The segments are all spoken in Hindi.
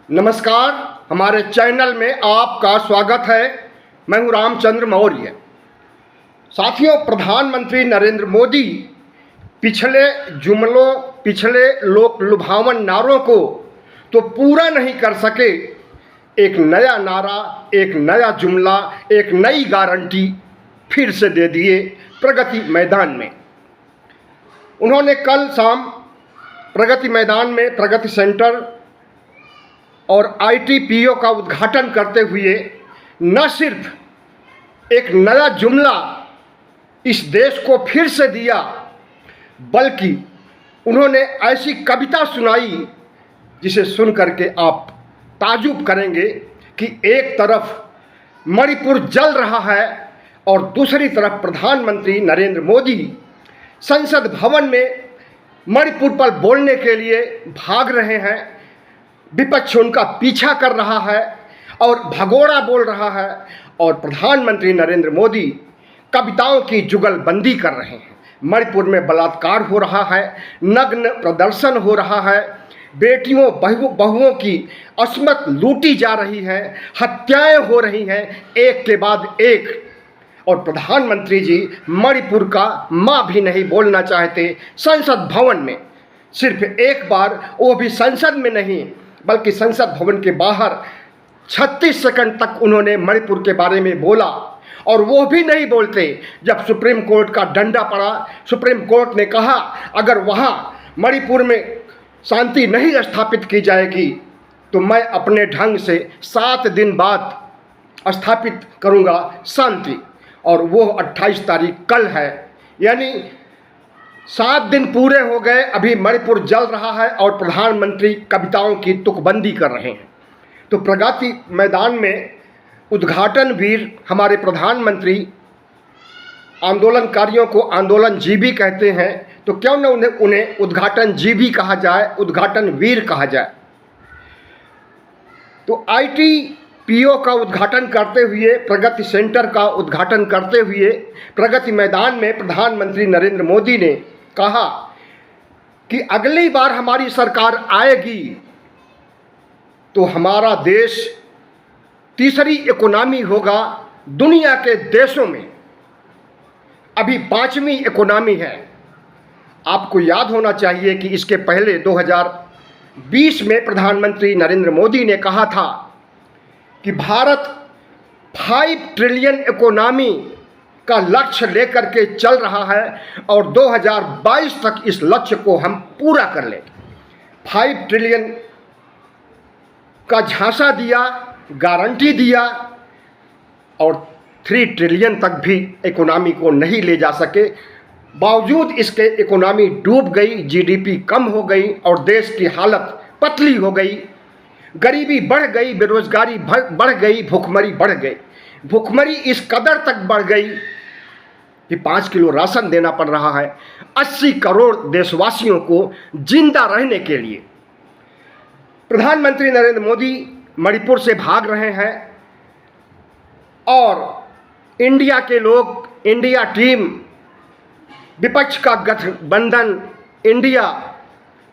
नमस्कार, हमारे चैनल में आपका स्वागत है। मैं हूं रामचंद्र मौर्य। साथियों, प्रधानमंत्री नरेंद्र मोदी पिछले जुमलों, पिछले लोक लुभावन नारों को तो पूरा नहीं कर सके। एक नया नारा, एक नया जुमला, एक नई गारंटी फिर से दे दिए प्रगति मैदान में। उन्होंने कल शाम प्रगति मैदान में प्रगति सेंटर और ITPO का उद्घाटन करते हुए न सिर्फ एक नया जुमला इस देश को फिर से दिया, बल्कि उन्होंने ऐसी कविता सुनाई जिसे सुन करके आप ताजुब करेंगे कि एक तरफ मणिपुर जल रहा है और दूसरी तरफ प्रधानमंत्री नरेंद्र मोदी संसद भवन में मणिपुर पर बोलने के लिए भाग रहे हैं। विपक्ष उनका पीछा कर रहा है और भगोड़ा बोल रहा है और प्रधानमंत्री नरेंद्र मोदी कविताओं की जुगलबंदी कर रहे हैं। मणिपुर में बलात्कार हो रहा है, नग्न प्रदर्शन हो रहा है, बेटियों बहुओं की अस्मत लूटी जा रही है, हत्याएं हो रही हैं एक के बाद एक, और प्रधानमंत्री जी मणिपुर का माँ भी नहीं बोलना चाहते संसद भवन में। सिर्फ एक बार, वो भी संसद में नहीं बल्कि संसद भवन के बाहर 36 सेकंड तक उन्होंने मणिपुर के बारे में बोला, और वो भी नहीं बोलते जब सुप्रीम कोर्ट का डंडा पड़ा। सुप्रीम कोर्ट ने कहा अगर वहाँ मणिपुर में शांति नहीं स्थापित की जाएगी तो मैं अपने ढंग से 7 दिन बाद स्थापित करूँगा शांति, और वो 28 तारीख कल है। यानी 7 दिन पूरे हो गए, अभी मणिपुर जल रहा है और प्रधानमंत्री कविताओं की तुकबंदी कर रहे हैं। तो प्रगति मैदान में उद्घाटन वीर हमारे प्रधानमंत्री आंदोलनकारियों को आंदोलनजीवी कहते हैं, तो क्यों न उन्हें उद्घाटनजीवी कहा जाए, उद्घाटन वीर कहा जाए। तो ITPO का उद्घाटन करते हुए, प्रगति सेंटर का उद्घाटन करते हुए प्रगति मैदान में प्रधानमंत्री नरेंद्र मोदी ने कहा कि अगली बार हमारी सरकार आएगी तो हमारा देश तीसरी इकोनॉमी होगा दुनिया के देशों में। अभी 5वीं इकोनॉमी है। आपको याद होना चाहिए कि इसके पहले 2020 में प्रधानमंत्री नरेंद्र मोदी ने कहा था कि भारत 5 ट्रिलियन इकोनॉमी का लक्ष्य लेकर के चल रहा है और 2022 तक इस लक्ष्य को हम पूरा कर लेंगे। 5 ट्रिलियन का झांसा दिया, गारंटी दिया, और 3 ट्रिलियन तक भी इकोनॉमी को नहीं ले जा सके। बावजूद इसके इकोनॉमी डूब गई, GDP कम हो गई और देश की हालत पतली हो गई। गरीबी बढ़ गई, बेरोजगारी बढ़ गई, भुखमरी बढ़ गई। भुखमरी इस कदर तक बढ़ गई कि 5 किलो राशन देना पड़ रहा है 80 करोड़ देशवासियों को जिंदा रहने के लिए। प्रधानमंत्री नरेंद्र मोदी मणिपुर से भाग रहे हैं और इंडिया के लोग, इंडिया टीम, विपक्ष का गठबंधन इंडिया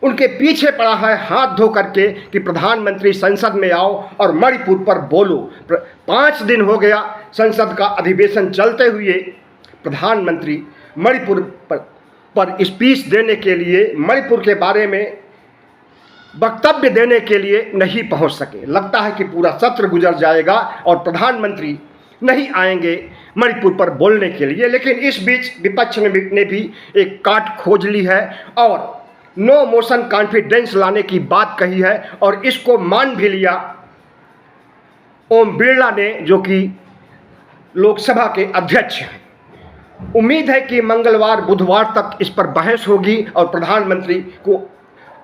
उनके पीछे पड़ा है हाथ धो करके कि प्रधानमंत्री संसद में आओ और मणिपुर पर बोलो। 5 दिन हो गया संसद का अधिवेशन चलते हुए, प्रधानमंत्री मणिपुर पर स्पीच देने के लिए, मणिपुर के बारे में वक्तव्य देने के लिए नहीं पहुंच सके। लगता है कि पूरा सत्र गुजर जाएगा और प्रधानमंत्री नहीं आएंगे मणिपुर पर बोलने के लिए। लेकिन इस बीच विपक्ष ने भी एक काट खोज ली है और नो मोशन कॉन्फिडेंस लाने की बात कही है, और इसको मान भी लिया ओम बिरला ने, जो कि लोकसभा के अध्यक्ष हैं। उम्मीद है कि मंगलवार बुधवार तक इस पर बहस होगी और प्रधानमंत्री को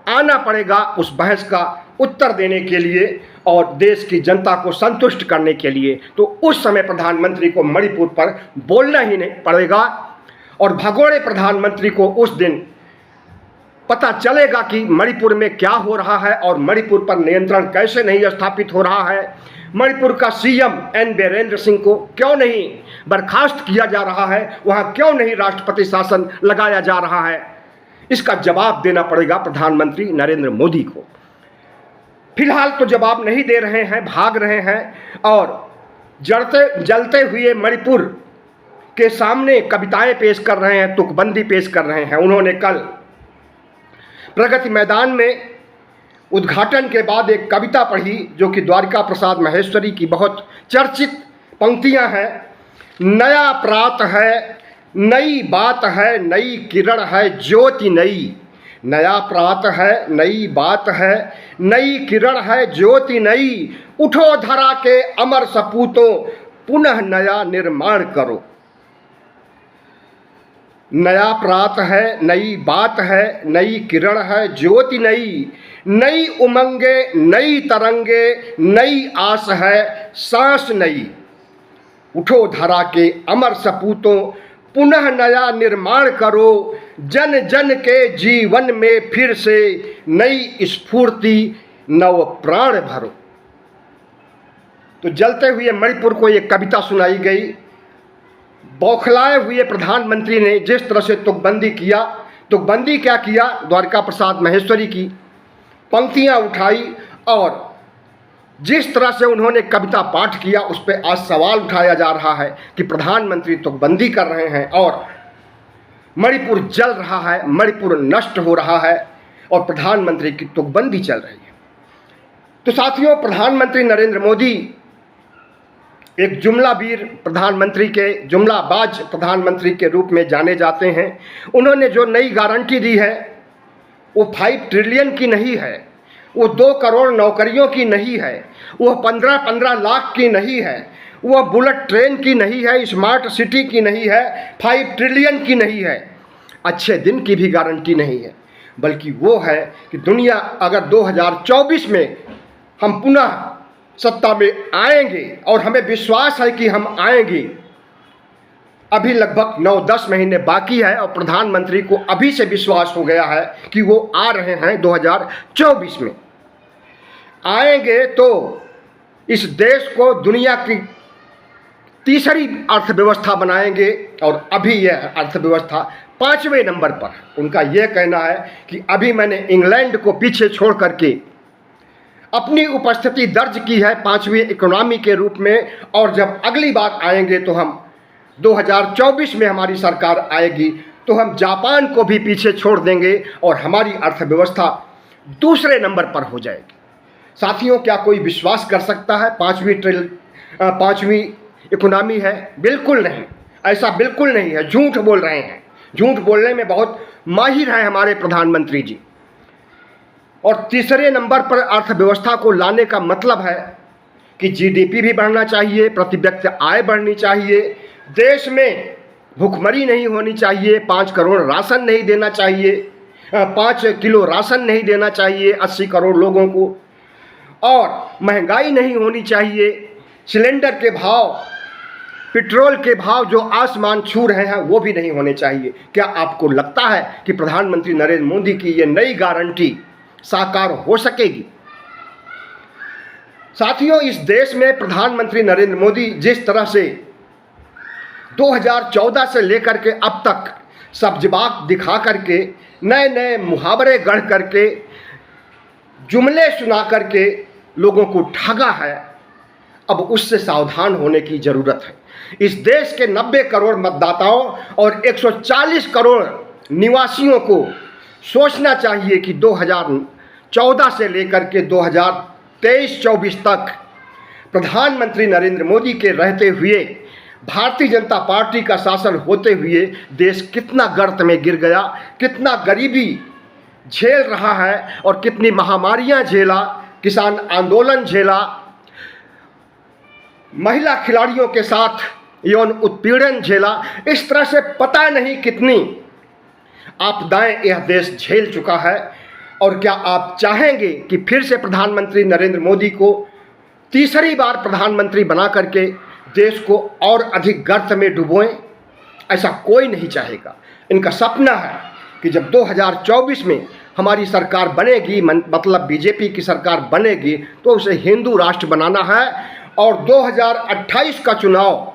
आना पड़ेगा उस बहस का उत्तर देने के लिए और देश की जनता को संतुष्ट करने के लिए। तो उस समय प्रधानमंत्री को मणिपुर पर बोलना ही नहीं पड़ेगा और भगोड़े प्रधानमंत्री को उस दिन पता चलेगा कि मणिपुर में क्या हो रहा है और मणिपुर पर नियंत्रण कैसे नहीं स्थापित हो रहा है। मणिपुर का CM N बीरेंद्र सिंह को क्यों नहीं बर्खास्त किया जा रहा है, वहाँ क्यों नहीं राष्ट्रपति शासन लगाया जा रहा है, इसका जवाब देना पड़ेगा प्रधानमंत्री नरेंद्र मोदी को। फिलहाल तो जवाब नहीं दे रहे हैं, भाग रहे हैं और जलते हुए मणिपुर के सामने कविताएं पेश कर रहे हैं, तुकबंदी पेश कर रहे हैं। उन्होंने कल प्रगति मैदान में उद्घाटन के बाद एक कविता पढ़ी जो कि द्वारिका प्रसाद महेश्वरी की बहुत चर्चित पंक्तियां हैं। नया प्रात है, नई बात है, नई किरण है, ज्योति नई। नया प्रात है, नई बात है, नई किरण है, ज्योति नई। उठो धरा के अमर सपूतों, पुनः नया निर्माण करो। नया प्रात है, नई बात है, नई किरण है, ज्योति नई। नई उमंगे, नई तरंगे, नई आस है, सांस नई। उठो धरा के अमर सपूतों, पुनः नया निर्माण करो। जन जन के जीवन में फिर से नई स्फूर्ति, नव प्राण भरो। तो जलते हुए मणिपुर को एक कविता सुनाई गई। बौखलाए हुए प्रधानमंत्री ने जिस तरह से तुकबंदी किया, तुकबंदी क्या किया, द्वारिका प्रसाद महेश्वरी की पंक्तियां उठाई और जिस तरह से उन्होंने कविता पाठ किया उस पर आज सवाल उठाया जा रहा है कि प्रधानमंत्री तुकबंदी कर रहे हैं और मणिपुर जल रहा है, मणिपुर नष्ट हो रहा है और प्रधानमंत्री की तुकबंदी चल रही है। तो साथियों, प्रधानमंत्री नरेंद्र मोदी एक जुमलावीर प्रधानमंत्री के, जुमलाबाज प्रधानमंत्री के रूप में जाने जाते हैं। उन्होंने जो नई गारंटी दी है वो 5 ट्रिलियन की नहीं है, वो 2 करोड़ नौकरियों की नहीं है, वो 15-15 लाख की नहीं है, वो बुलेट ट्रेन की नहीं है, स्मार्ट सिटी की नहीं है, 5 ट्रिलियन की नहीं है, अच्छे दिन की भी गारंटी नहीं है, बल्कि वो है कि दुनिया अगर 2024 में हम पुनः सत्ता में आएंगे और हमें विश्वास है कि हम आएंगे। अभी लगभग 9-10 महीने बाकी है और प्रधानमंत्री को अभी से विश्वास हो गया है कि वो आ रहे हैं 2024 में। आएंगे तो इस देश को दुनिया की तीसरी अर्थव्यवस्था बनाएंगे और अभी यह अर्थव्यवस्था 5वें नंबर पर। उनका यह कहना है कि अभी मैंने इंग्लैंड को पीछे छोड़ करके अपनी उपस्थिति दर्ज की है 5वीं इकोनॉमी के रूप में और जब अगली बार आएंगे तो हम 2024 में हमारी सरकार आएगी तो हम जापान को भी पीछे छोड़ देंगे और हमारी अर्थव्यवस्था दूसरे नंबर पर हो जाएगी। साथियों, क्या कोई विश्वास कर सकता है 5वीं इकोनॉमी है? बिल्कुल नहीं, ऐसा बिल्कुल नहीं है। झूठ बोल रहे हैं, झूठ बोलने में बहुत माहिर हैं हमारे प्रधानमंत्री जी। और तीसरे नंबर पर अर्थव्यवस्था को लाने का मतलब है कि जीडीपी भी बढ़ना चाहिए, प्रति व्यक्ति आय बढ़नी चाहिए, देश में भुखमरी नहीं होनी चाहिए, 5 करोड़ राशन नहीं देना चाहिए, 5 किलो राशन नहीं देना चाहिए 80 करोड़ लोगों को, और महंगाई नहीं होनी चाहिए। सिलेंडर के भाव, पेट्रोल के भाव जो आसमान छू रहे हैं वो भी नहीं होने चाहिए। क्या आपको लगता है कि प्रधानमंत्री नरेंद्र मोदी की ये नई गारंटी साकार हो सकेगी? साथियों, इस देश में प्रधानमंत्री नरेंद्र मोदी जिस तरह से 2014 से लेकर के अब तक सब्जबाग दिखा करके, नए नए मुहावरे गढ़ करके, जुमले सुना करके लोगों को ठगा है, अब उससे सावधान होने की ज़रूरत है। इस देश के 90 करोड़ मतदाताओं और 140 करोड़ निवासियों को सोचना चाहिए कि 2014 से लेकर के 2023-24 तक प्रधानमंत्री नरेंद्र मोदी के रहते हुए, भारतीय जनता पार्टी का शासन होते हुए देश कितना गर्त में गिर गया, कितना गरीबी झेल रहा है और कितनी महामारियां झेला, किसान आंदोलन झेला, महिला खिलाड़ियों के साथ यौन उत्पीड़न झेला, इस तरह से पता नहीं कितनी आपदाएं यह देश झेल चुका है। और क्या आप चाहेंगे कि फिर से प्रधानमंत्री नरेंद्र मोदी को तीसरी बार प्रधानमंत्री बना करके देश को और अधिक गर्त में डुबोएं? ऐसा कोई नहीं चाहेगा। इनका सपना है कि जब 2024 में हमारी सरकार बनेगी, मतलब बीजेपी की सरकार बनेगी, तो उसे हिंदू राष्ट्र बनाना है और 2028 का चुनाव,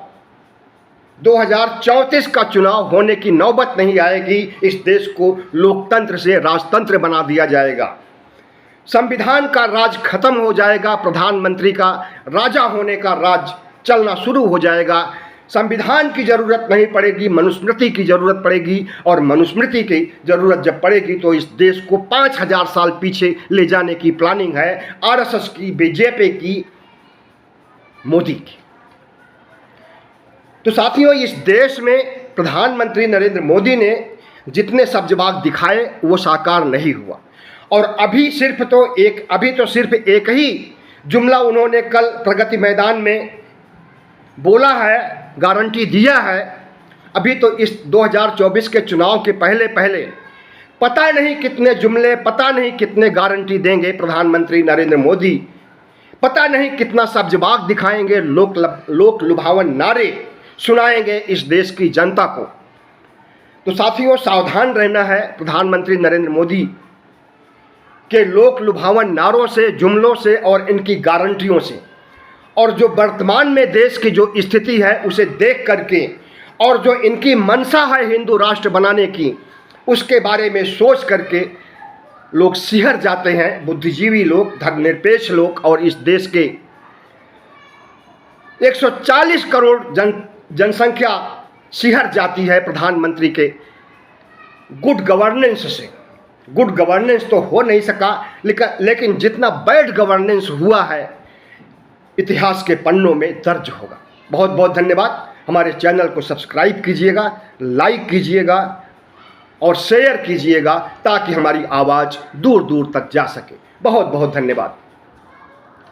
2034 का चुनाव होने की नौबत नहीं आएगी। इस देश को लोकतंत्र से राजतंत्र बना दिया जाएगा। संविधान का राज खत्म हो जाएगा, प्रधानमंत्री का राजा होने का राज चलना शुरू हो जाएगा। संविधान की ज़रूरत नहीं पड़ेगी, मनुस्मृति की ज़रूरत पड़ेगी, और मनुस्मृति की ज़रूरत जब पड़ेगी तो इस देश को 5000 साल पीछे ले जाने की प्लानिंग है आरएसएस की, बीजेपी की, मोदी की। तो साथियों, इस देश में प्रधानमंत्री नरेंद्र मोदी ने जितने सब्जबाग दिखाए वो साकार नहीं हुआ। और अभी तो सिर्फ एक ही जुमला उन्होंने कल प्रगति मैदान में बोला है, गारंटी दिया है। अभी तो इस 2024 के चुनाव के पहले पता नहीं कितने जुमले, पता नहीं कितने गारंटी देंगे प्रधानमंत्री नरेंद्र मोदी, पता नहीं कितना सब्जबाग दिखाएंगे, लोक लुभावन नारे सुनाएंगे इस देश की जनता को। तो साथियों, सावधान रहना है प्रधानमंत्री नरेंद्र मोदी के लोक लुभावन नारों से, जुमलों से और इनकी गारंटियों से। और जो वर्तमान में देश की जो स्थिति है उसे देख करके, और जो इनकी मंशा है हिंदू राष्ट्र बनाने की, उसके बारे में सोच करके लोग सिहर जाते हैं, बुद्धिजीवी लोग, धर्मनिरपेक्ष लोग, और इस देश के 140 करोड़ जनसंख्या सिहर जाती है प्रधानमंत्री के गुड गवर्नेंस से। गुड गवर्नेंस तो हो नहीं सका, लेकिन जितना बैड गवर्नेंस हुआ है इतिहास के पन्नों में दर्ज होगा। बहुत बहुत धन्यवाद। हमारे चैनल को सब्सक्राइब कीजिएगा, लाइक कीजिएगा और शेयर कीजिएगा ताकि हमारी आवाज़ दूर दूर तक जा सके। बहुत बहुत धन्यवाद।